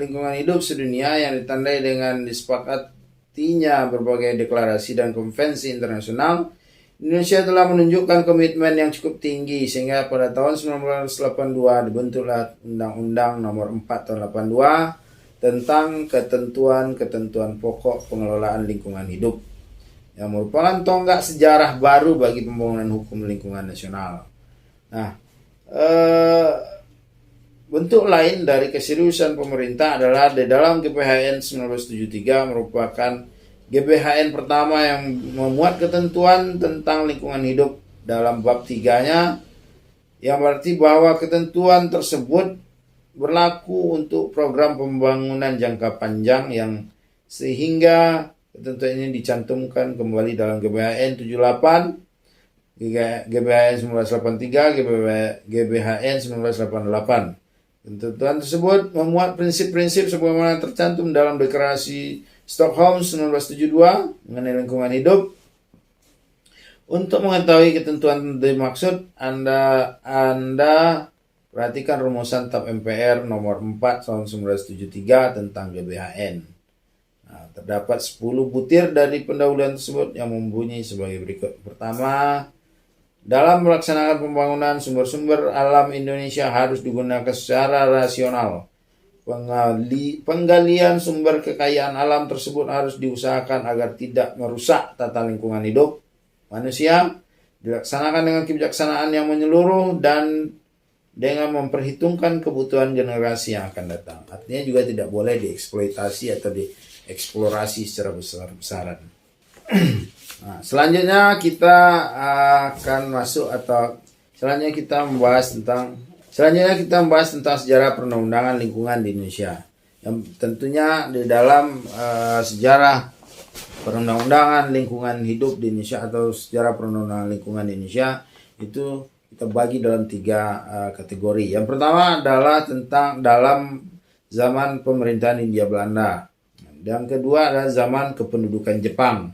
lingkungan hidup sedunia yang ditandai dengan disepakatinya berbagai deklarasi dan konvensi internasional. Indonesia telah menunjukkan komitmen yang cukup tinggi sehingga pada tahun 1982 dibentuklah Undang-Undang Nomor 4 Tahun 82 tentang ketentuan-ketentuan pokok pengelolaan lingkungan hidup yang merupakan tonggak sejarah baru bagi pembangunan hukum lingkungan nasional. Nah, bentuk lain dari keseriusan pemerintah adalah di dalam GPHN 1973 merupakan GPHN pertama yang memuat ketentuan tentang lingkungan hidup dalam bab 3-nya, yang berarti bahwa ketentuan tersebut berlaku untuk program pembangunan jangka panjang yang sehingga ketentuan ini dicantumkan kembali dalam GPHN 78, GBHN 1983, GBHN 1988. Ketentuan tersebut memuat prinsip-prinsip sebagaimana tercantum dalam Deklarasi Stockholm 1972 mengenai lingkungan hidup. Untuk mengetahui ketentuan dimaksud, Anda perhatikan rumusan TAP MPR nomor 4 tahun 1973 tentang GBHN. Nah, terdapat 10 butir dari pendahuluan tersebut yang membunyi sebagai berikut. Pertama, dalam melaksanakan pembangunan sumber-sumber alam Indonesia harus digunakan secara rasional. Penggalian sumber kekayaan alam tersebut harus diusahakan agar tidak merusak tata lingkungan hidup manusia, dilaksanakan dengan kebijaksanaan yang menyeluruh dan dengan memperhitungkan kebutuhan generasi yang akan datang. Artinya juga tidak boleh dieksploitasi atau dieksplorasi secara besar-besaran. Nah, selanjutnya kita akan masuk atau selanjutnya kita membahas tentang sejarah perundang-undangan lingkungan di Indonesia. Yang tentunya di dalam sejarah perundang-undangan lingkungan hidup di Indonesia atau sejarah perundang-undangan lingkungan di Indonesia itu kita bagi dalam 3 kategori. Yang pertama adalah tentang dalam zaman pemerintahan Hindia Belanda. Yang kedua adalah zaman kependudukan Jepang.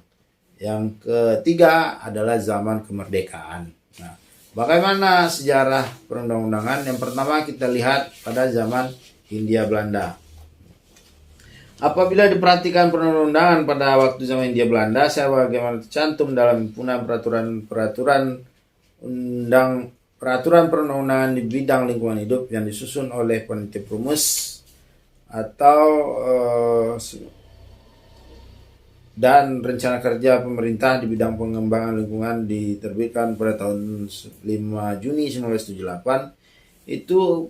Yang ketiga adalah zaman kemerdekaan. Nah, bagaimana sejarah perundang-undangan? Yang pertama kita lihat pada zaman Hindia Belanda. Apabila diperhatikan perundang-undangan pada waktu zaman Hindia Belanda, sebagaimana tercantum dalam himpunan peraturan perundang-undangan di bidang lingkungan hidup yang disusun oleh Panitia Perumus atau dan rencana kerja pemerintah di bidang pengembangan lingkungan diterbitkan pada tahun 5 Juni 1978, itu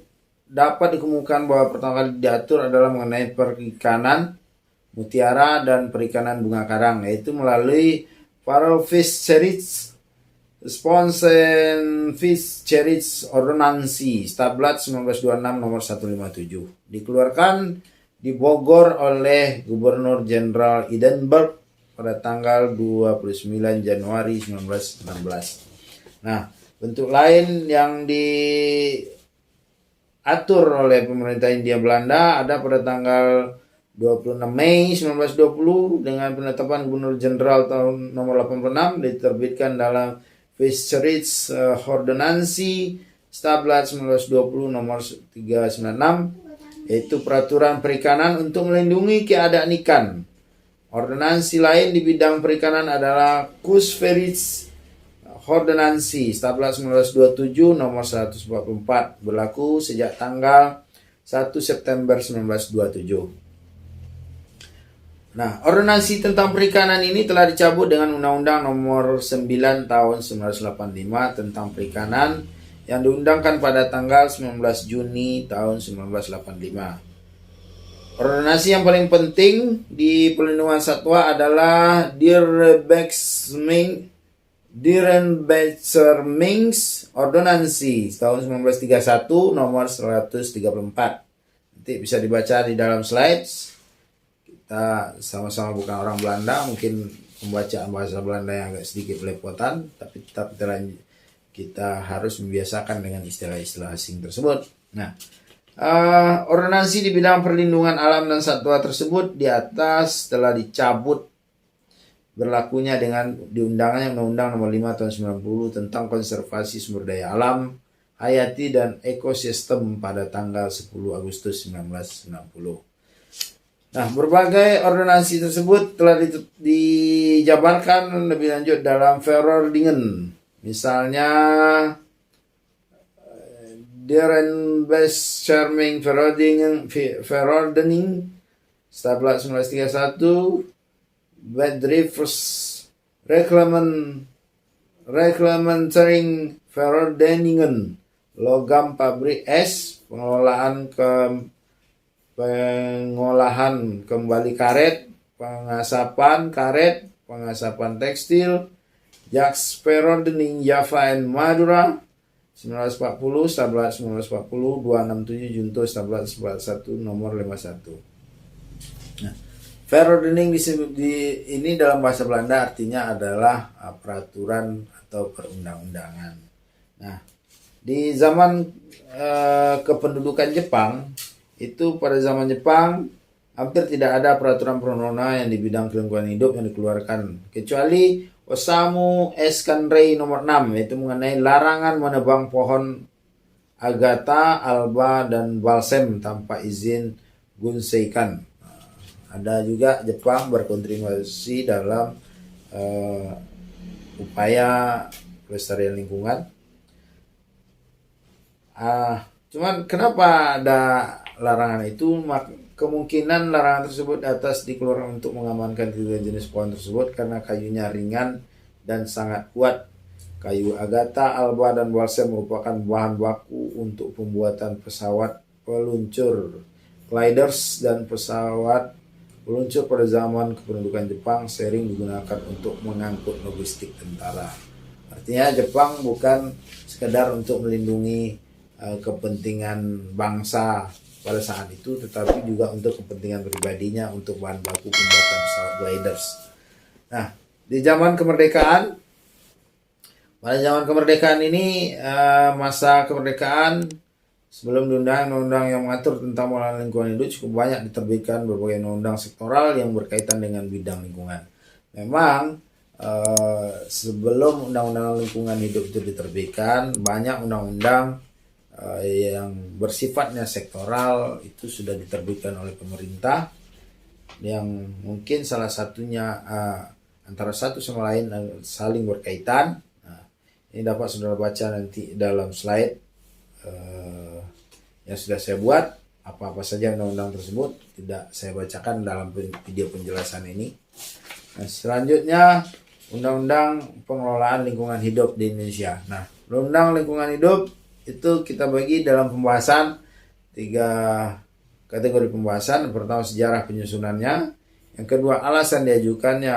dapat dikemukakan bahwa pertama kali diatur adalah mengenai perikanan mutiara dan perikanan bunga karang, yaitu melalui Federal Fisheries Response and Fisheries Ordonansi Stablat 1926 nomor 157 dikeluarkan di Bogor oleh Gubernur Jenderal Hindenburg pada tanggal 29 Januari 1916. Nah, bentuk lain yang diatur oleh pemerintah Hindia Belanda ada pada tanggal 26 Mei 1920 dengan penetapan Gubernur Jenderal tahun nomor 86 diterbitkan dalam Fisheries Ordonansi Stablat 1920 nomor 396, yaitu peraturan perikanan untuk melindungi keadaan ikan. Ordonansi lain di bidang perikanan adalah Kustfisheries Ordonansi Stablat 1927 nomor 144 berlaku sejak tanggal 1 September 1927. Nah, ordonansi tentang perikanan ini telah dicabut dengan Undang-Undang nomor 9 tahun 1985 tentang perikanan yang diundangkan pada tanggal 19 Juni tahun 1985. Ordonansi yang paling penting di pelindungan satwa adalah Dierenbeschermings Ordonansi tahun 1931 nomor 134. Nanti bisa dibaca di dalam slides. Kita sama-sama bukan orang Belanda, mungkin pembacaan bahasa Belanda yang agak sedikit belepotan, tapi tetap kita harus membiasakan dengan istilah-istilah asing tersebut. Nah, ordonansi di bidang perlindungan alam dan satwa tersebut di atas telah dicabut berlakunya dengan diundangannya Undang-Undang Nomor 5 Tahun 90 tentang konservasi sumber daya alam, hayati dan ekosistem pada tanggal 10 Agustus 1990. Nah, berbagai ordonansi tersebut telah dijabarkan lebih lanjut dalam Verordingen. Misalnya Dierenbescherming Verordening Stablat 1931, Bedrijfsreglementering Verordeningen, Logam Pabrik S pengolahan kembali karet, pengasapan karet, pengasapan tekstil, Jagsperodening Java and Madura 1940, Stablat 1940, 267 Junto Stablat 41 nomor 51. Nah, Verordening ini dalam bahasa Belanda artinya adalah peraturan atau perundang-undangan. Nah, di zaman kependudukan Jepang itu, pada zaman Jepang hampir tidak ada peraturan perundang-undangan yang di bidang lingkungan hidup yang dikeluarkan, kecuali Osamu Eskanrei nomor 6, yaitu mengenai larangan menebang pohon Agata, Alba, dan Balsam tanpa izin Gunseikan. Ada juga Jepang berkontribusi dalam upaya pelestarian lingkungan. Cuman kenapa ada larangan itu? Kemungkinan larangan tersebut atas dikeluarkan untuk mengamankan ketiga jenis pohon tersebut karena kayunya ringan dan sangat kuat. Kayu Agata, Alba, dan Balsam merupakan bahan baku untuk pembuatan pesawat peluncur gliders dan pesawat peluncur pada zaman kependudukan Jepang, sering digunakan untuk mengangkut logistik tentara. Artinya Jepang bukan sekedar untuk melindungi kepentingan bangsa pada saat itu, tetapi juga untuk kepentingan pribadinya, untuk bahan baku pembuatan pesawat gliders. Nah, di zaman kemerdekaan, pada zaman kemerdekaan ini, masa kemerdekaan sebelum undang-undang yang mengatur tentang pengelolaan lingkungan hidup cukup banyak diterbitkan berbagai undang-undang sektoral yang berkaitan dengan bidang lingkungan. Memang sebelum undang-undang lingkungan hidup itu diterbitkan, banyak undang-undang yang bersifatnya sektoral itu sudah diterbitkan oleh pemerintah, yang mungkin salah satunya antara satu sama lain saling berkaitan. Nah, ini dapat saudara baca nanti dalam slide yang sudah saya buat. Apa-apa saja undang-undang tersebut tidak saya bacakan dalam video penjelasan ini. Nah, selanjutnya Undang-Undang Pengelolaan Lingkungan Hidup di Indonesia. Nah, Undang-Undang Lingkungan Hidup itu kita bagi dalam pembahasan 3 kategori pembahasan. Yang pertama, sejarah penyusunannya. Yang kedua, alasan diajukannya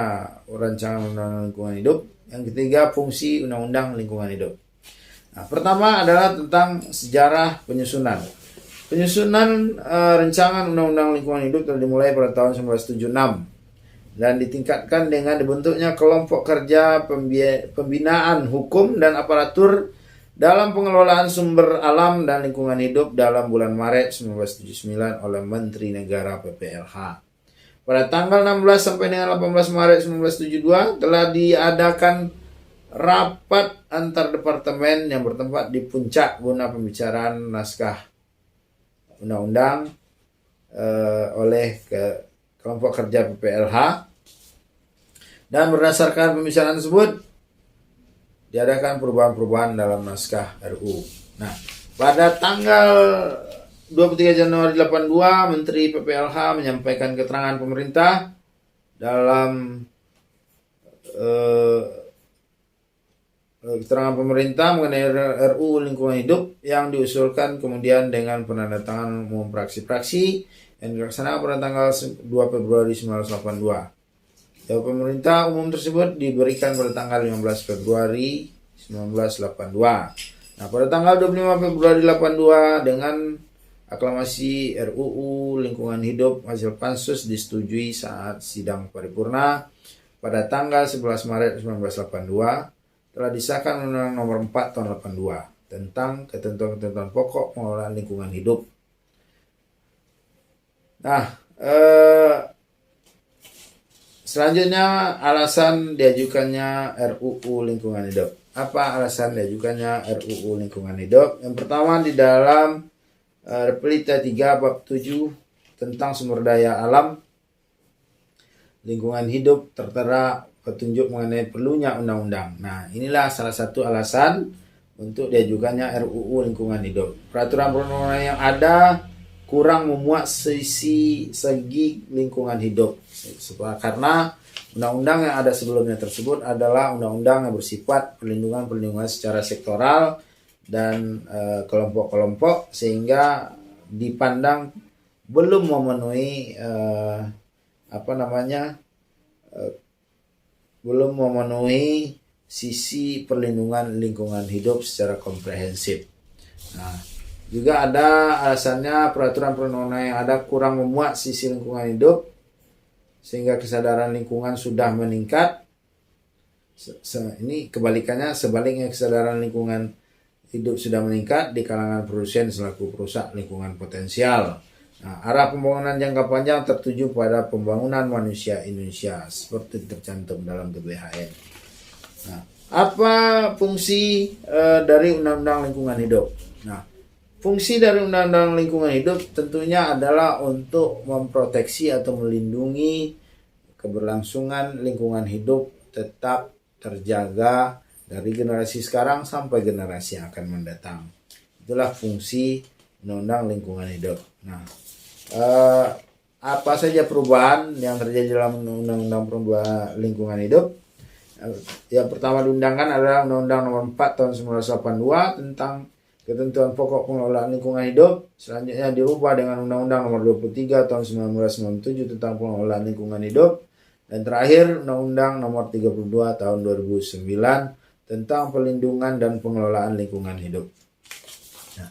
rancangan undang-undang lingkungan hidup. Yang ketiga, fungsi undang-undang lingkungan hidup. Nah, pertama adalah tentang sejarah penyusunan. Penyusunan rancangan undang-undang lingkungan hidup telah dimulai pada tahun 1976 dan ditingkatkan dengan dibentuknya kelompok kerja pembinaan hukum dan aparatur dalam pengelolaan sumber alam dan lingkungan hidup dalam bulan Maret 1979 oleh Menteri Negara PPLH. Pada tanggal 16 sampai dengan 18 Maret 1972 telah diadakan rapat antar departemen yang bertempat di Puncak guna pembicaraan naskah undang-undang oleh kelompok kerja PPLH, dan berdasarkan pembicaraan tersebut diadakan perubahan-perubahan dalam naskah RU. Nah, pada tanggal 23 Januari 82 Menteri PPLH menyampaikan keterangan pemerintah dalam keterangan pemerintah mengenai RU Lingkungan Hidup yang diusulkan kemudian dengan penandatanganan umum praksi-praksi yang dilaksanakan pada tanggal 2 Februari 1982. Jawab pemerintah umum tersebut diberikan pada tanggal 15 Februari 1982. Nah, pada tanggal 25 Februari 82 dengan aklamasi RUU Lingkungan Hidup hasil pansus disetujui saat sidang paripurna pada tanggal 11 Maret 1982 telah disahkan Undang-Undang Nomor 4 Tahun 82 tentang ketentuan-ketentuan pokok pengelolaan lingkungan hidup. Nah, selanjutnya alasan diajukannya RUU Lingkungan Hidup. Apa alasan diajukannya RUU Lingkungan Hidup? Yang pertama, di dalam Pelita 3 bab 7 tentang sumber daya alam lingkungan hidup tertera petunjuk mengenai perlunya undang-undang. Nah, inilah salah satu alasan untuk diajukannya RUU Lingkungan Hidup. Peraturan perundang-undangan yang ada kurang memuat segi lingkungan hidup, karena undang-undang yang ada sebelumnya tersebut adalah undang-undang yang bersifat perlindungan secara sektoral dan kelompok-kelompok, sehingga dipandang belum memenuhi belum memenuhi sisi perlindungan lingkungan hidup secara komprehensif. Nah, juga ada alasannya peraturan perundang-undangan yang ada kurang memuat sisi lingkungan hidup, sehingga kesadaran lingkungan sudah meningkat. Ini kebalikannya, sebaliknya kesadaran lingkungan hidup sudah meningkat di kalangan produsen selaku perusak lingkungan potensial. Nah, arah pembangunan jangka panjang tertuju pada pembangunan manusia Indonesia seperti tercantum dalam GBHN. Nah, apa fungsi dari Undang-Undang Lingkungan Hidup? Nah, fungsi dari Undang-Undang Lingkungan Hidup tentunya adalah untuk memproteksi atau melindungi keberlangsungan lingkungan hidup tetap terjaga dari generasi sekarang sampai generasi yang akan mendatang. Itulah fungsi Undang-Undang Lingkungan Hidup. Nah, apa saja perubahan yang terjadi dalam Undang-Undang Perubahan Lingkungan Hidup? Yang pertama diundangkan adalah Undang-Undang Nomor 4 Tahun 1982 tentang ketentuan pokok pengelolaan lingkungan hidup. Selanjutnya dirubah dengan Undang-Undang Nomor 23 Tahun 1997 tentang pengelolaan lingkungan hidup. Dan terakhir Undang-Undang Nomor 32 Tahun 2009 tentang perlindungan dan pengelolaan lingkungan hidup. Nah,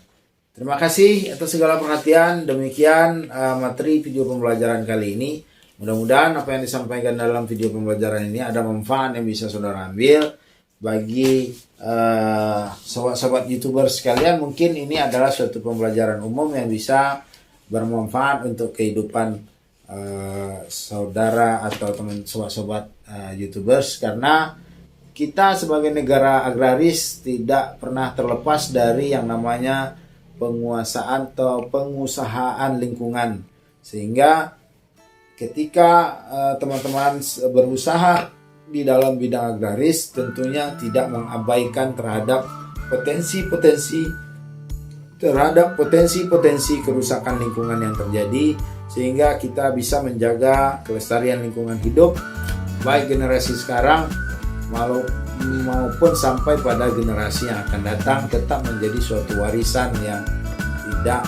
terima kasih atas segala perhatian. Demikian materi video pembelajaran kali ini. Mudah-mudahan apa yang disampaikan dalam video pembelajaran ini ada manfaat yang bisa saudara ambil. Bagi sobat-sobat YouTuber sekalian, mungkin ini adalah suatu pembelajaran umum yang bisa bermanfaat untuk kehidupan saudara atau teman sobat-sobat YouTubers, karena kita sebagai negara agraris tidak pernah terlepas dari yang namanya penguasaan atau pengusahaan lingkungan, sehingga ketika teman-teman berusaha di dalam bidang agraris tentunya tidak mengabaikan terhadap potensi kerusakan lingkungan yang terjadi, sehingga kita bisa menjaga kelestarian lingkungan hidup baik generasi sekarang maupun sampai pada generasi yang akan datang, tetap menjadi suatu warisan yang tidak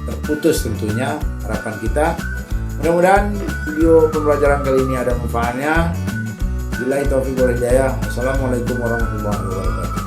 terputus tentunya harapan kita. Mudah-mudahan video pembelajaran kali ini ada manfaatnya. Billahi taufiq wal hidayah. Assalamualaikum warahmatullahi wabarakatuh.